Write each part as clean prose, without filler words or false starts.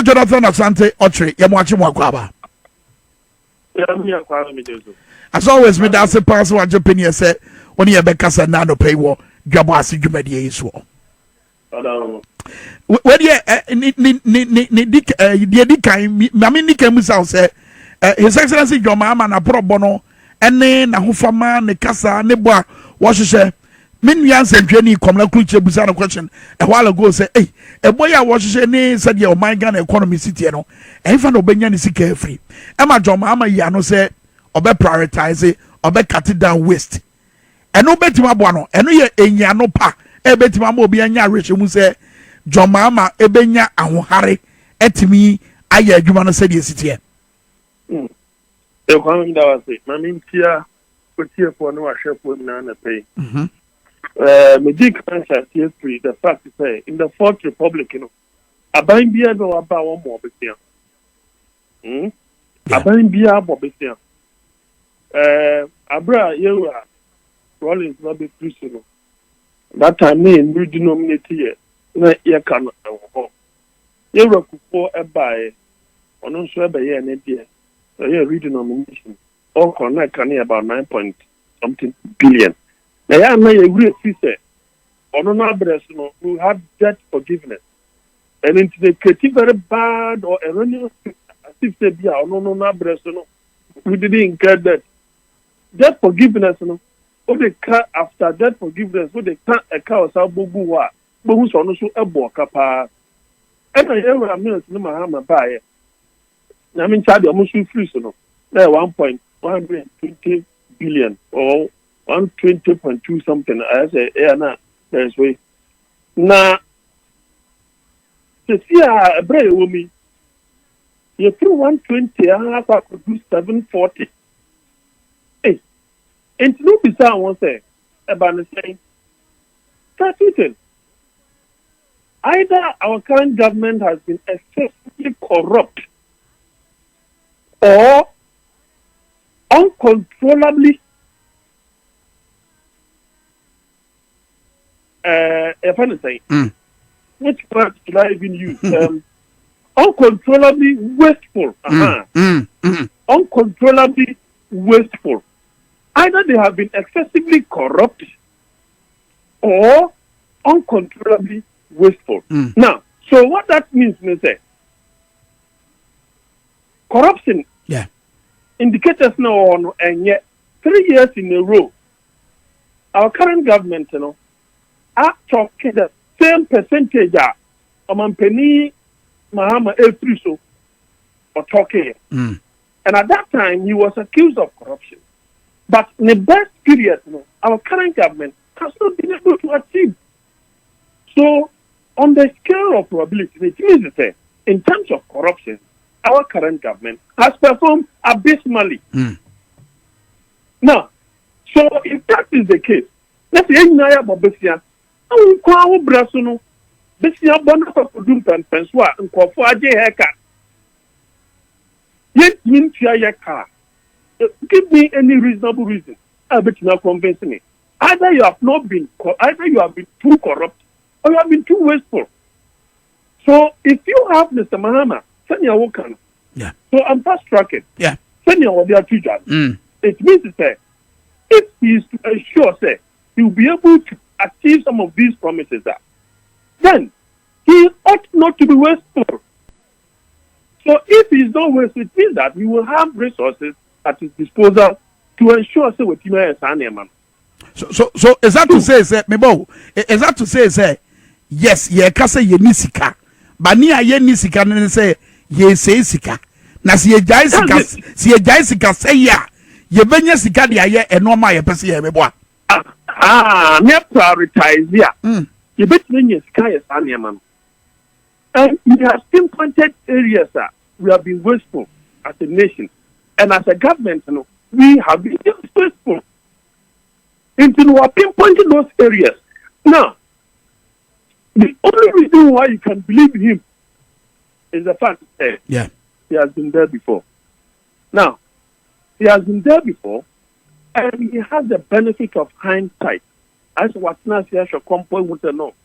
Jonathan Asante Ochre, Yamuachi Mwakwaba. As always, me that's a pass what Japan said when you have a nano pay war, Gabasi Jumedia is war. Where Mamini Kemusa said, His Excellency John Maham and a pro bono, and then Nahufama, Nekasa, Neboa, Washington. Min yan se dwani komla kuche busa no question a while ago say eh a boy a wash ne said your my Ghana economy city no e fa no benya ni sika free e ma John Mahama ya no say obe prioritize obe cut down waste e no betima bo no e no ye enya no pa e betima ma obi anya rich mu say John Mahama e benya ahohare etimi aye adwuma no say the city e kwa nda wase ma mintia kotie fo no ahwe fo na pay Medic answer free the fact is in the Fourth Republic, you know, Abain Bia no about one more bestian. Abain Bia Bobestian. Abra Yera Rollins not be prisoner. That time name redenominate here. You can Yera for a buy on no swear by year and idea. So here redenomination. All connect can about 9 point something billion. Now, I am a great sister. On another, we have debt forgiveness. And into the creative very bad or erroneous, as if they be on another, we didn't get that. Debt forgiveness, what they cut after debt forgiveness, what they cut a cow, Sabuwa, but who's on a boka. And I ever a minute to Mahama buy it. I mean, Chad, almost free, so no. 1.120 billion or 120.2 something. I say, yeah, nah, there's way. Now, to see a brave woman, you threw 120, I could do 740. Hey, and no bizarre one say about the same. That's it. Either our current government has been excessively corrupt or uncontrollably if anything, which word should I even use? Uncontrollably wasteful. Uncontrollably wasteful. Either they have been excessively corrupt or uncontrollably wasteful. Now, so what that means, say, corruption. Yeah. Indicators now, and yet 3 years in a row, our current government, are talking the same percentage of penny Mahama so or talking. And at that time, he was accused of corruption. But in the best period, our current government has not been able to achieve. So, on the scale of probability, it means to say, in terms of corruption, our current government has performed abysmally. Now, so if that is the case, let's say Besia, Brasuno, Besia Bonapa Dumpan Pensua, and Quafua Heka. Yet, give me any reasonable reason. I bet you not convince me. Either you have been too corrupt or you have been too wasteful. So if you have Mr. Mahama, send your work. Yeah. So I'm fast tracking. Yeah. Send your work to judge. It means to say, if he is to ensure, say, he will be able to achieve some of these promises, then he ought not to be wasteful. So if he is not wasteful, it means that we will have resources at his disposal to ensure, say, what he may man. So is that to say, Mebo? Is that to say, yes, ye kase ye nisika, but ni aye nisika and say ye say sika. Na si ye jai sika say ya, ye benye sika di aye enoma ye pesi ye Mebo. Me prioritize ya. Ye bet benye sika ye sanya man. And we have pinpointed areas that we have been wasteful as a nation, and as a government, we have been wasteful. Until we are pinpointing those areas. Now, the only reason why you can believe him is the fact that he has been there before. Now, he has been there before, and he has the benefit of hindsight. As what Nasia should come point with the no.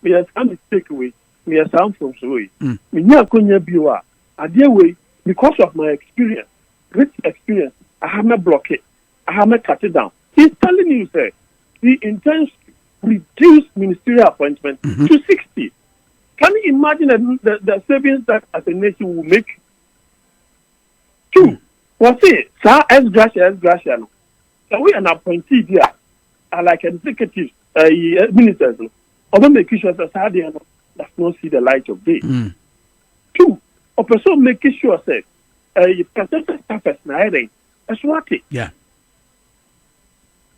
He has come to take away. me a sound from Soy. Me near Konya Biwa. A dear way, because of my experience, rich experience, I have not blocked it. I have not cut it down. He's telling you, sir, he intends to reduce ministerial appointments to 60. Can you imagine the savings that as a nation will make? Two, what's it? Sir, as Gracia, no. So we an appointee here, like executives, ministers, or making sure that Sadiano does not see the light of day. Two, a person making sure that a presidential staff is not that's what it. Yeah.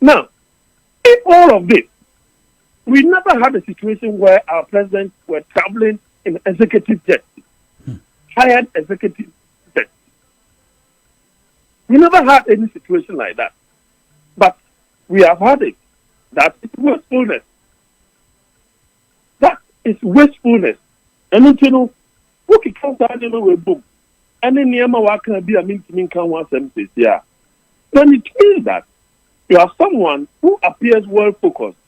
Now, in all of this, we never had a situation where our presidents were traveling in executive jets, hired executive jets. We never had any situation like that. But we have had it. That is wastefulness. That is wastefulness. And you know, who can come down with boom? And then Yama Waka be a minting can once and says, yeah. Then it means that you are someone who appears well focused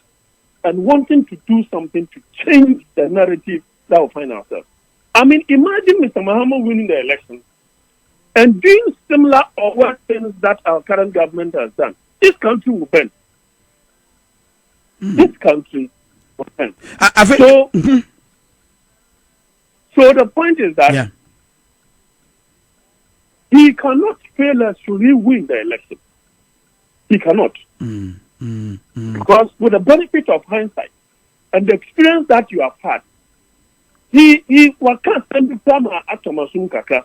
and wanting to do something to change the narrative that we find ourselves. I mean, imagine Mr. Mahama winning the election and doing similar or worse things that our current government has done. This country will bend. This country will bend. So the point is that he cannot fail us to re-win the election. He cannot. Because with the benefit of hindsight and the experience that you have had, he can't stand from Atomasun Kaka.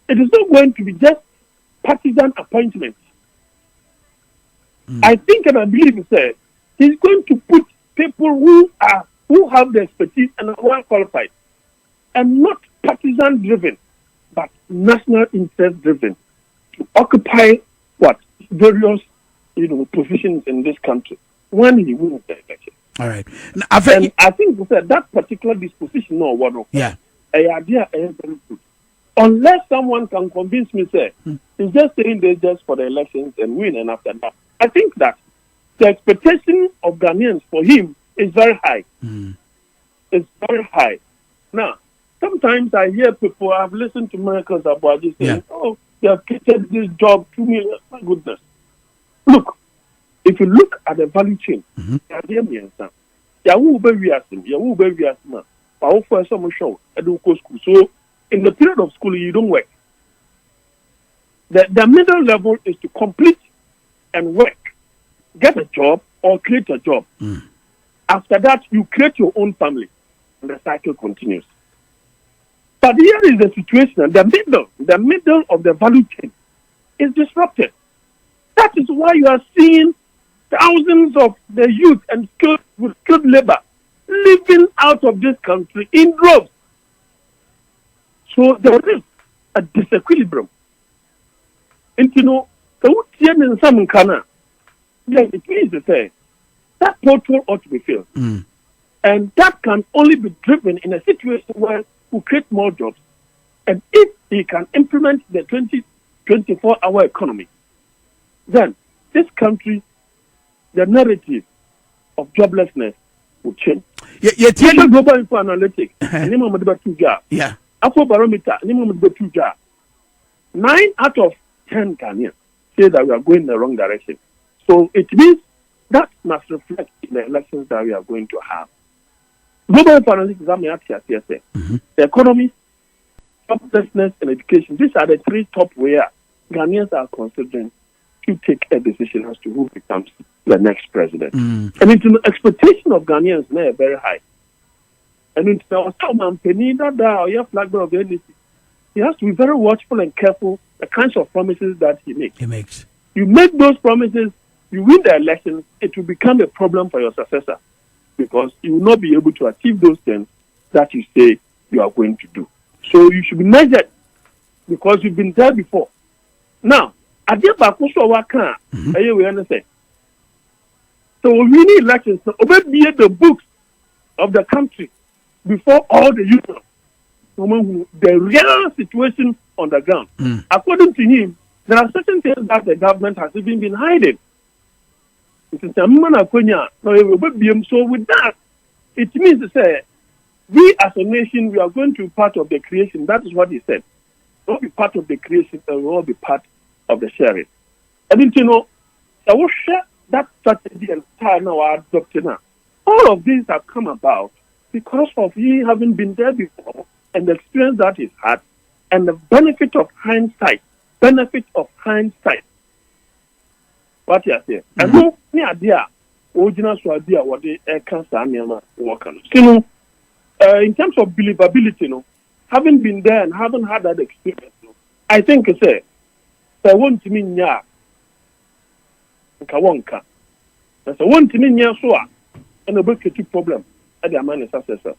It is not going to be just partisan appointments. I think and I believe he's going to put people who have the expertise and are well qualified and not partisan driven, but national interest driven to occupy various positions in this country when he wins the election. All right. Now, I think that particular disposition or one idea is very good. Unless someone can convince me, he's just saying this just for the elections and win, and after that, I think that the expectation of Ghanaians for him is very high. It's very high. Now, sometimes I hear people, I've listened to Michael Zabwaji saying, they have created this job 2 million. My goodness. Look, if you look at the value chain, so in the period of school, you don't work. The middle level is to complete and work, get a job or create a job. After that, you create your own family, and the cycle continues. But here is the situation: the middle of the value chain is disrupted. That is why you are seeing thousands of the youth and skilled labor living out of this country in droves. So there is a disequilibrium. And it means to say that portal ought to be filled. And that can only be driven in a situation where we create more jobs. And if he can implement the 24-hour economy, then this country, the narrative of joblessness will change. Global Info Analytics, Afro Barometer, 9 out of 10 Ghanaians say that we are going in the wrong direction. So it means that must reflect in the elections that we are going to have. Global Info Analytics, the economy, joblessness, and education. These are the 3 top where Ghanaians are considering to take a decision as to who becomes the next president. And the expectation of Ghanaians is very high. And it's flag of the NDC. He has to be very watchful and careful the kinds of promises that he makes. You make those promises, you win the elections, it will become a problem for your successor because you will not be able to achieve those things that you say you are going to do. So you should be measured because you've been there before. Now, I did we understand. So we need elections to obey the books of the country before all the youth, the real situation on the ground. According to him, there are certain things that the government has even been hiding. So with that, it means to say we as a nation, we are going to be part of the creation. That is what he said. We'll be part of the creation and we'll be part of the sharing. I mean, you know, I will share that strategy and style now our adopting now. All of these have come about because of he having been there before and the experience that he's had and the benefit of hindsight. Benefit of hindsight. What you are saying? And no, me idea. Original so idea what the cancer and work on. So, in terms of believability, you know, having been there and having had that experience, you know, I think say, I want to mean ya. Nkawonka. That's a one to mean ya so. And a big problem. At the man is successor.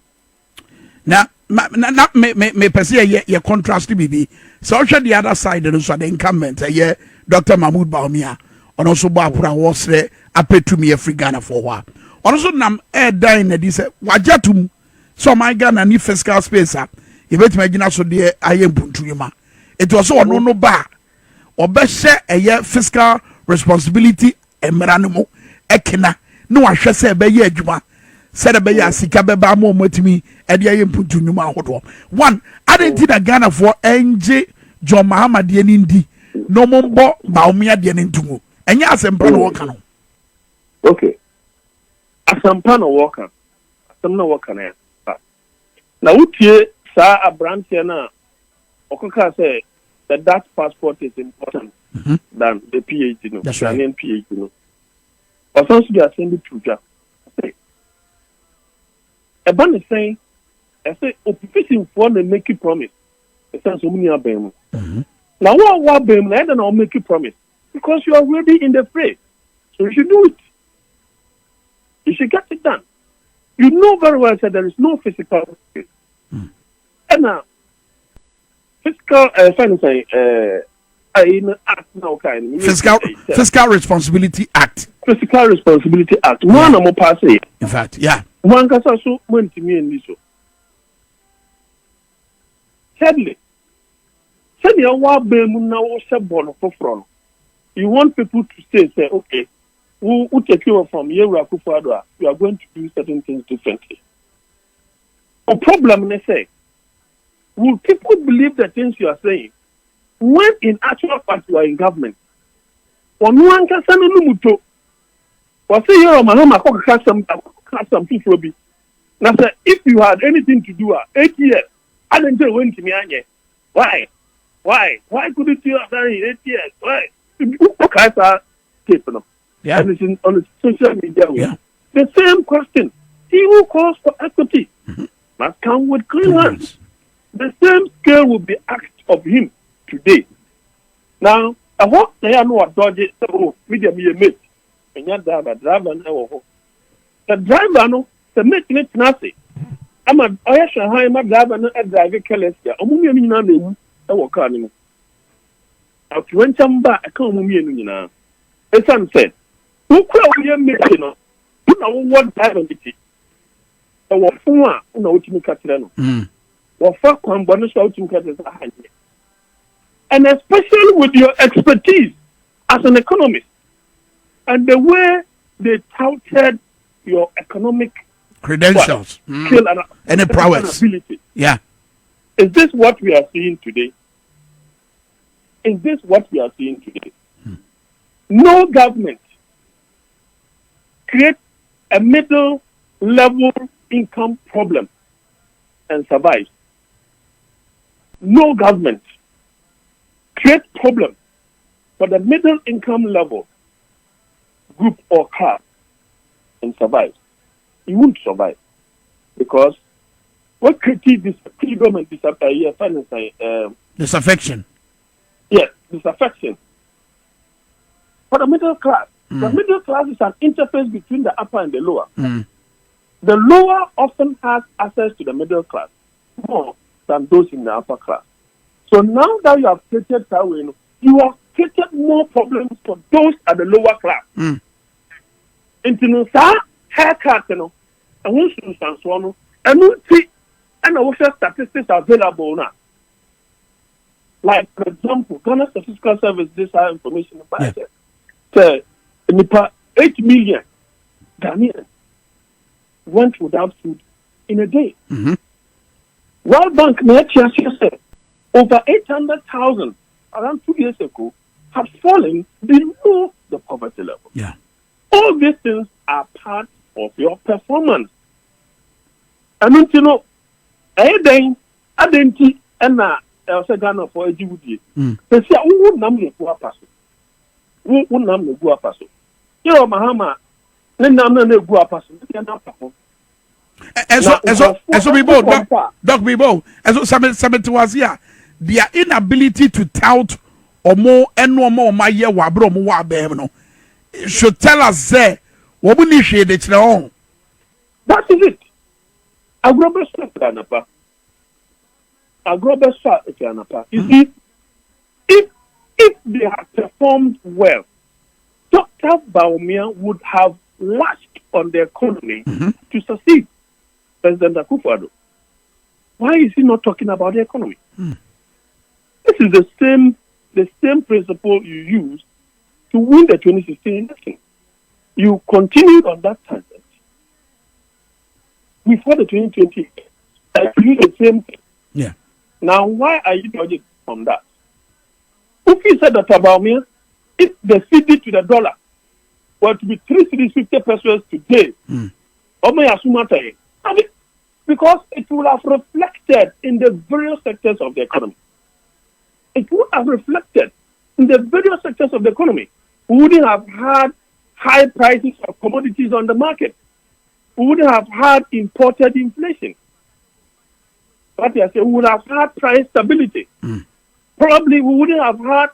Now, me perceive ye contrast BB. So the other side and so the incumbent, ye Dr. Mahmoud Baumia, and also Barbara was there, a pay to me a free Ghana for a while. Also, nam air dying at this, Wajatum, so my Ghana need fiscal space up. You bet me imagine so dear I am Puntuyuma. It was so no bar or best share a year fiscal responsibility and Meranimo, Ekena, no, I shall say, be ye Juma. Said a beya sika beba mo motimi e de ye mpuntu nyuma ahodo one identity na Ghana for NJ John Mahama de ndi no mombo baomia de ntumu enya asempa no woka no okay asempa no woka asem no woka na utie sa abrantia na okoka say the Dutch passport is important than the PhD no that's right. PhD no also they are sending to Japan. A ban is saying, I say, opposition for the make you promise. It sounds so many of them. Now, what them? I don't know, make you promise because you are already in the fray. So you should do it. You should get it done. You know very well that there is no physical. And now, fiscal, Fiscal Responsibility Act. Fiscal Responsibility Act. One more pass it. In fact, yeah. One can also went to me and this. Thirdly, you want people to say, okay, we'll take you from here, we are going to do certain things differently. A problem, they say, will people believe the things you are saying when in actual fact you are in government? Or no one can send a lumuto. Or say you're a Mahama, some people be. Now, sir, if you had anything to do 8 years, I didn't tell when to me. Why? Why couldn't you have done it 8 years? Why? Okay, sir. Yeah. And it's on the social media. Yeah. The same question. He who calls for equity must come with clean hands. The same scale will be asked of him today. Now, I hope they are not dodgy. So, media me a mate. And you're driver and the driver no the make it nasty. I'm a Shanghai my driver no drive careless ya. Omumi ni na na wo car ni. Out when chamba I come omumi ni na. Esan said, who kwa we make no. You know what driver it. E wo fun a na wo timi ka kire no. Wo fa kwan bo no so wo timi ka kire sa hanye. And especially with your expertise as an economist and the way they touted your economic credentials skill and prowess. Ability. Yeah. Is this what we are seeing today? Is this what we are seeing today? No government creates a middle level income problem and survives. No government creates problem for the middle income level group or class and survive. You won't survive because what critique this government disaffection. Yes, disaffection. For the middle class, the middle class is an interface between the upper and the lower. The lower often has access to the middle class more than those in the upper class. So now that you have created that way, you have created more problems for those at the lower class. Into haircut, and who's one, and also statistics available now. Like, for example, Ghana Statistical Service, this information about it. 8 million Ghanaians went without food in a day. Mm-hmm. World Bank said over 800,000 around 2 years ago have fallen below the poverty level. Yeah. All these things are part of your performance. I mean, you know, I didn't and I said Ghana for a Judy. They say, who number go up? Who number go up? You know, Mahama, then number go up. As we both, Doc Bibo, as some was here, their inability to tout or more and no more my year wabro more no should tell us there what we initiate it now. That is it. I grow best Anapa. I grow best Anapa. You see, if they had performed well, Dr. Baumia would have lashed on the economy to succeed President Akufo-Addo. Why is he not talking about the economy? This is the same principle you used to win the 2016 election. You continued on that tangent before the 2020. You the same thing. Yeah. Now, why are you dodging from that? If you said that about me, if the cedi to the dollar were to be 350 pesos today, because it would have reflected in the various sectors of the economy. It would have reflected in the various sectors of the economy. We wouldn't have had high prices of commodities on the market. We wouldn't have had imported inflation. But I say we would have had price stability. Probably we wouldn't have had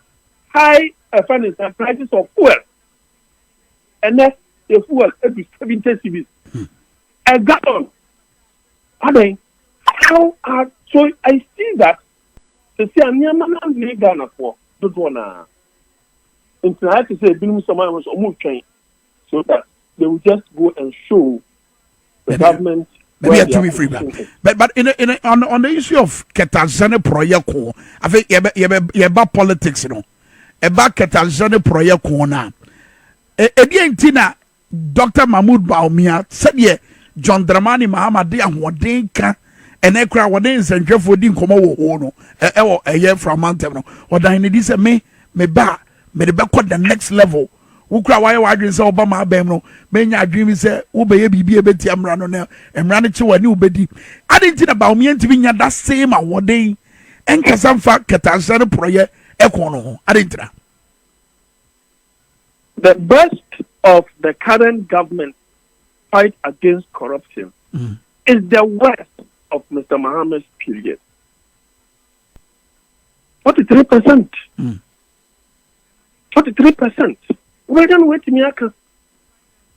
high prices of fuel. And that's the fuel every 70 cedis. A gallon. So I see that the Sian Ghana for don't wanna. And I have to say, someone was almost trained so that they will just go and show the government. Maybe to be free, but on the issue of Ketanzane project, I think you about politics, you know, about Ketanzane project now. Again, Tina, Dr. Mahmoud Baumia said, yeah, John Dramani Mahama de Awadinka and Ekra Wadins and Jeff Woodin Komo a year from Mountain or Dinedy said me ba me the back the next level. Who cry why wadrin say Obama Bemno, Menya dream say Ube be a bit Yamrano now and ran it to a new bedi. I didn't think about me and to be that same award day and Casanfa Ketanzane project Econo. I didn't. The best of the current government fight against corruption is the worst of Mr. Mahama's period. 43%. 43%. We don't wait me.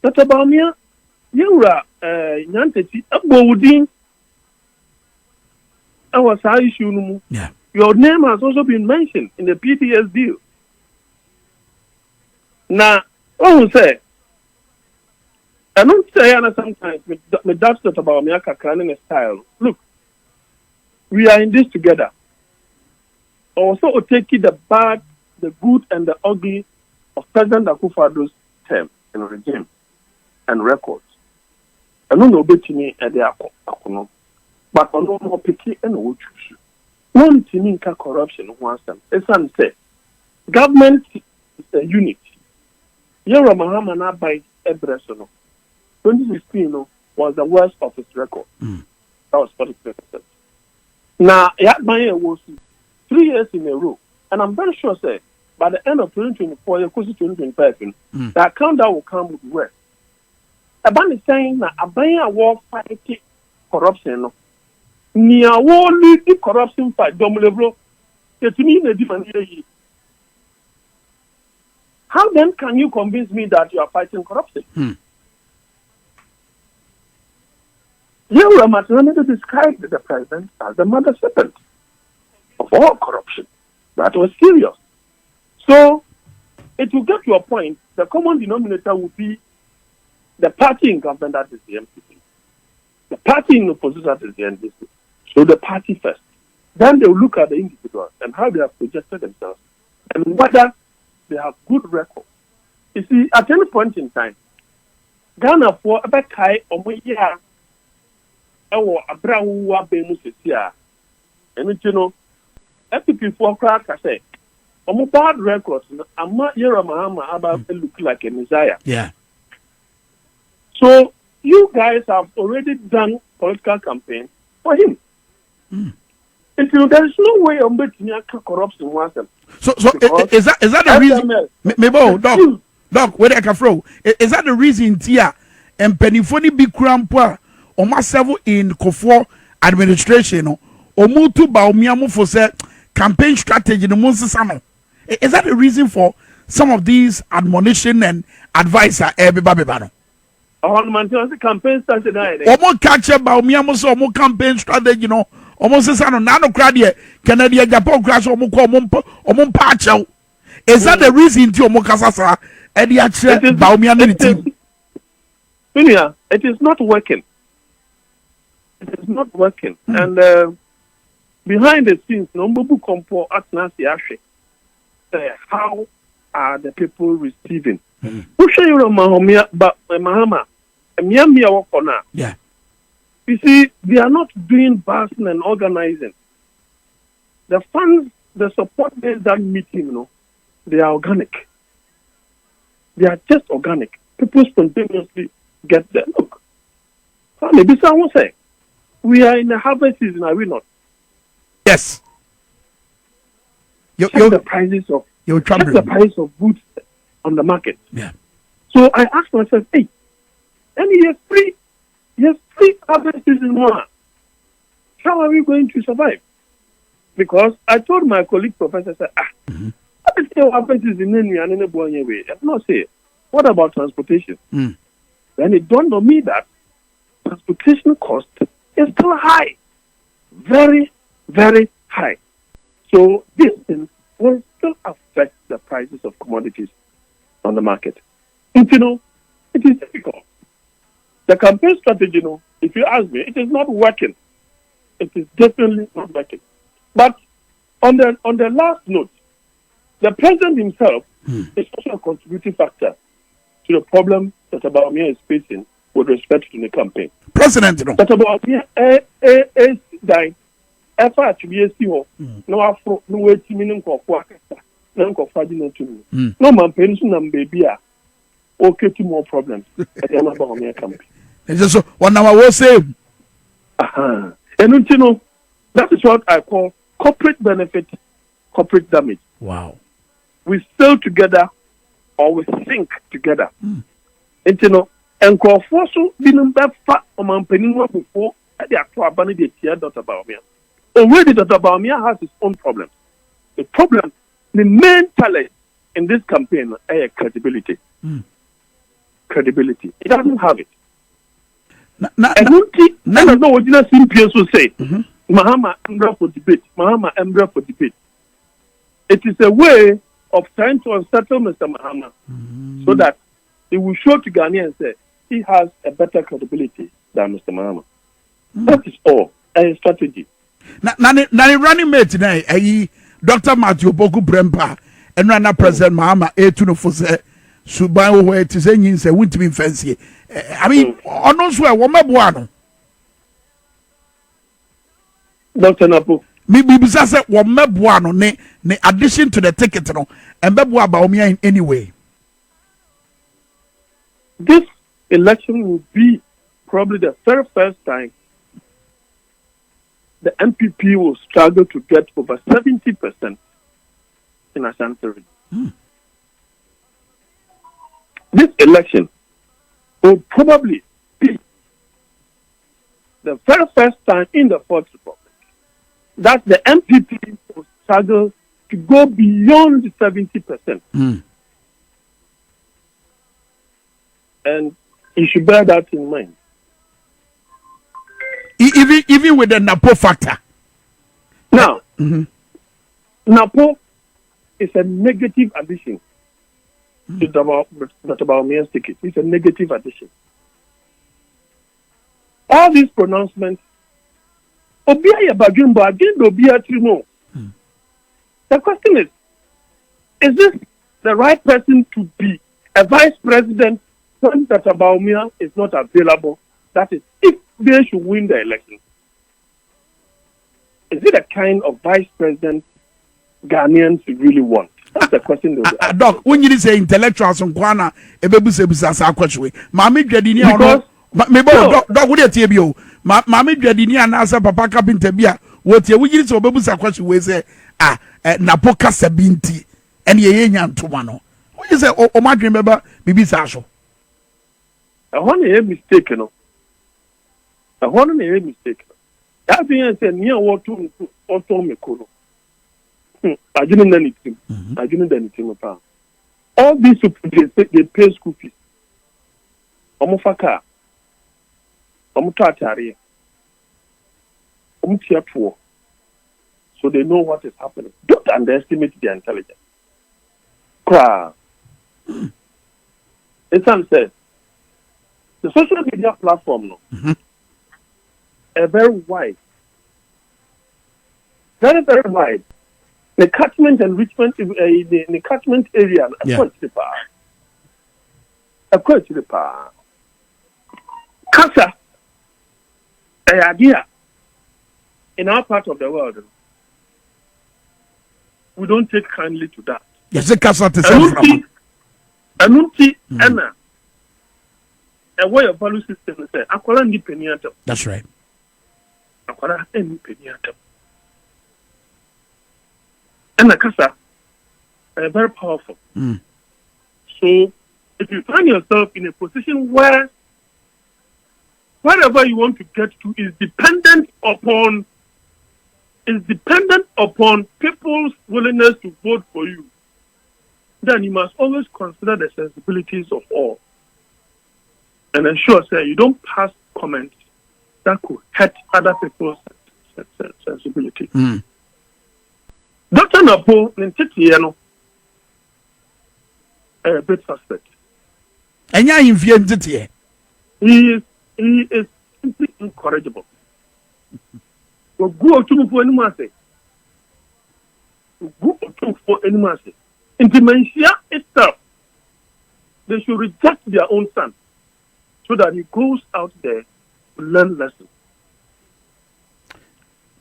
That's about me. You are Yantati Abodin. Our issue. Yeah. Your name has also been mentioned in the PTS deal. Now, I say, I don't say sometimes, me that's not about me, a style. Look, we are in this together. Also, take it the bad, the good, and the ugly of President Akufo-Addo's term and regime and records. I don't know about me and the Akono, but I don't know picky and what you one thing corruption wants them. It's unsaid. Government is a unit. Yero Mahama na by Ebresono. 2016 was the worst of his record. That was 43%. Now, Yatmaya was 3 years in a row. And I'm very sure, say, by the end of 2024, 2025, the account that will come with work. Aban is saying that Abaya war fighting corruption. Nia war lead the corruption fight. Domulebro. It's me the different year. How then can you convince me that you are fighting corruption? You were maternity described the president as the mother serpent of all corruption. That was serious. So, it will get to a point, the common denominator will be the party in government, that is the MPP. The party in opposition, that is the NDC. So, the party first. Then they will look at the individuals and how they have projected themselves and whether they have good record. You see, at any point in time, Ghana for a Bekai or ɛwɔ abra wo abɛn mu sisi a ɛno nti no FPP for crack say omo bad records ama yera Mahama about look like a messiah. Yeah. So you guys have already done political campaign for him. Until there is no way on betting corruption was them. So is that the reason? Maybe Doc, where I can throw is that the reason Tia and Pennyphony big crampa or myself in Kofo administration or move to Baumiamu for say campaign strategy in the Monsano? Is that the reason for some of these admonition and advice at everybody? On the campaign started. Omo catch up Baumiamu so more campaign strategy, you know. Almost as I know, Nano Cradia, Canada, Japan crash or Pacho. Is that the reason to Mokasasa and the actual Baumian? It is not working. It is not working. And behind the scenes, Nombu Compo at Nancy Ashe. How are the people receiving? Who show you Mahama, but Mahama, and Miami Wakona? Yeah. You see, they are not doing busing and organizing. The funds, the support base that meeting, they are organic. They are just organic. People spontaneously get there. Look, maybe someone say, we are in the harvest season, are we not? Yes. Check the prices of the price of goods on the market. Yeah. So I asked myself, hey, any year free? Yes, free harvest season more. How are we going to survive? Because I told my colleague professor, I say harvest season in the way. I not say, what about transportation? Then it dawned on me that transportation cost is still high. Very, very high. So this thing will still affect the prices of commodities on the market. And it is difficult. The campaign strategy, if you ask me, it is not working. It is definitely not working. But on the last note, the president himself is also a contributing factor to the problem that Bawumia is facing with respect to the campaign. President, that Bawumia died. Effort to be a CEO. No afro, no way to meaning for no confiding to me. No man pension and baby are okay to more problems at the end of Bawumia campaign. It's just 1 hour was same. And that is what I call corporate benefit, corporate damage. Wow. We sail together or we sink together. And and Kofoso didn't that fat on my penny before at the actual abandoned Dr. Bawumia. Already Dr. Bawumia has his own problems. The problem, the main challenge in this campaign is credibility. Credibility. It doesn't have it. And I don't know what you will say. Mahama Embra for debate. Mahama Embra for debate. It is a way of trying to unsettle Mr. Mahama so that he will show to Ghanaians say he has a better credibility than Mr. Mahama. That is all. A strategy. Now, running mate today, Dr. Matthew Boku Brempa and Rana President Mahama A2 for say. Suban where it is any say won't be fancy. I mean, on no swear, what my boy. Dr. Napo. Maybe says what my boy ne addition to the ticket and Bebwa Bawumia in any way. This election will be probably the very first time the MPP will struggle to get over 70% in Ashanti. This election will probably be the very first time in the Fourth Republic that the MPP will struggle to go beyond the 70%. And you should bear that in mind. Even with the Napo factor. Now, Napo is a negative addition to Dr. Bawumia's ticket. It's a negative addition. All these pronouncements, the question is this the right person to be a vice president when Dr. Bawumia is not available That is, if they should win the election, is it the kind of vice president Ghanaians really want? That's the question they will be asking. Doc, when you say intellectuals on Kwana, ebebusa sa question. Mami dwedini ono. Mebo doc wo tie bi o. Mami dwedini anasa papa kapinta bia. Wo tie wo yiri say obebusa question we say napoka sabinti ene ye nya ntoma no. Wo you say o madwen beba bibi sa so. I want a mistake, no. I want a mistake. That being said, near what to me, I didn't know anything. I didn't know anything about all these people. They pay school fees. Omufaka, Omutatari, Omutiapo. So they know what is happening. Don't underestimate their intelligence. Cry. It's unsaid. The social media platform, no, very wide, very wide. The catchment enrichment, the catchment area, quite the power. Casa, the idea in our part of the world, we don't take kindly to that. Yes, the casa to Anunti, Anna. A way of value system is akwara ndi peniatum. That's right. Akwara ndi peniatum. And the kasa very powerful. So if you find yourself in a position where whatever you want to get to is dependent upon people's willingness to vote for you, then you must always consider the sensibilities of all. And ensure that you don't pass comments that could hurt other people's sensibility. Dr. Napo, a bit suspect. And you're in He is simply incorrigible. Go to for any mercy. Go to for any mercy. In dementia itself, they should reject their own son, so that he goes out there to learn lessons.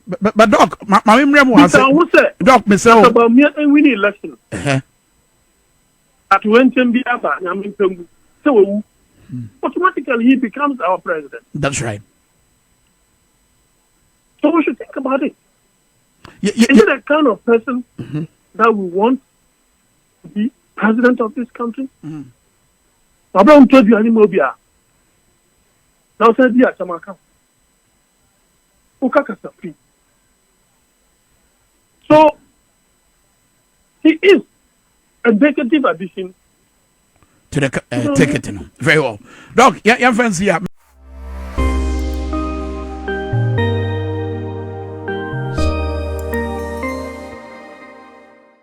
But Doc, my memory was Doc, Mr. About me and winning election. At when Tembiaba, so automatically he becomes our president. That's right. So we should think about it. Is it the kind of person that we want to be president of this country? Abraham told you Animobia. Now said the Chamaka. Ukakasafi. So he is a negative addition to the ticket. Very well. Doc, yeah, friends here.